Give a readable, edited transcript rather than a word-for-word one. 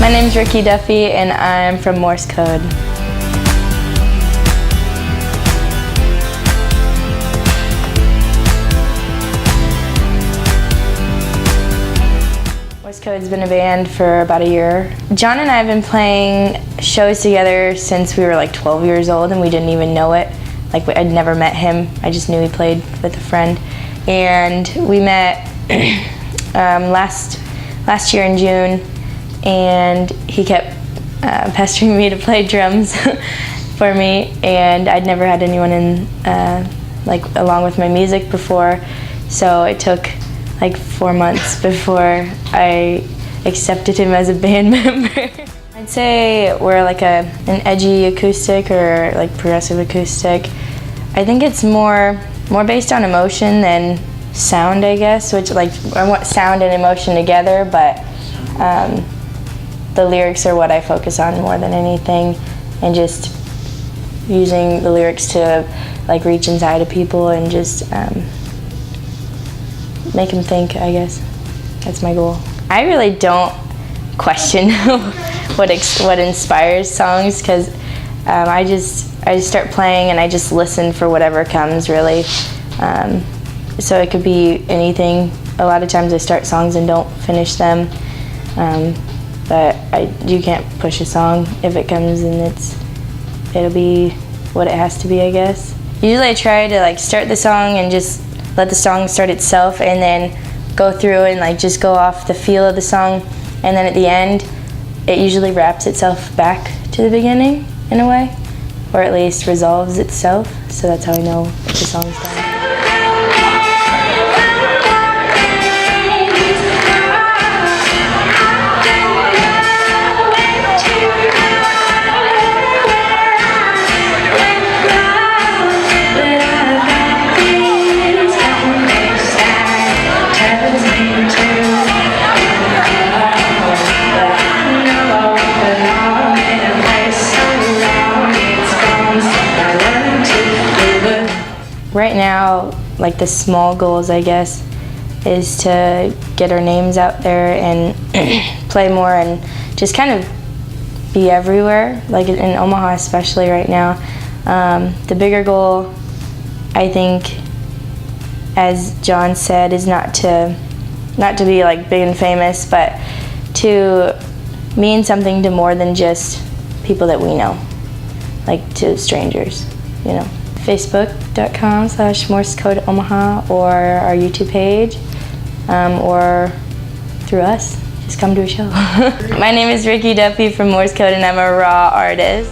My name's Ricky Duffy and I'm from Morse Code. Morse Code's been a band for about a year. John and I have been playing shows together since we were like 12 years old and we didn't even know it. Like I'd never met him, I just knew he played with a friend. And we met last year in June, and he kept pestering me to play drums for me, and I'd never had anyone in along with my music before, so it took like 4 months before I accepted him as a band member. I'd say we're like an edgy acoustic or like progressive acoustic. I think it's more based on emotion than sound, I guess, which like I want sound and emotion together, but the lyrics are what I focus on more than anything, and just using the lyrics to like reach inside of people and just make them think, I guess. That's my goal. I really don't question what inspires songs, because I just start playing and I just listen for whatever comes, really. So it could be anything. A lot of times I start songs and don't finish them, but you can't push a song. If it comes and it'll be what it has to be, I guess. Usually I try to like start the song and just let the song start itself, and then go through and like just go off the feel of the song, and then at the end it usually wraps itself back to the beginning in a way, or at least resolves itself, so that's how I know if the song's done. Right now, like the small goals, I guess, is to get our names out there and play more and just kind of be everywhere, like in Omaha especially right now. The bigger goal, I think, as John said, is not to be like big and famous, but to mean something to more than just people that we know, like to strangers, you know. Facebook.com/MorseCodeOmaha, or our YouTube page, or through us. Just come to a show. My name is Ricky Duffy from Morse Code, and I'm a raw artist.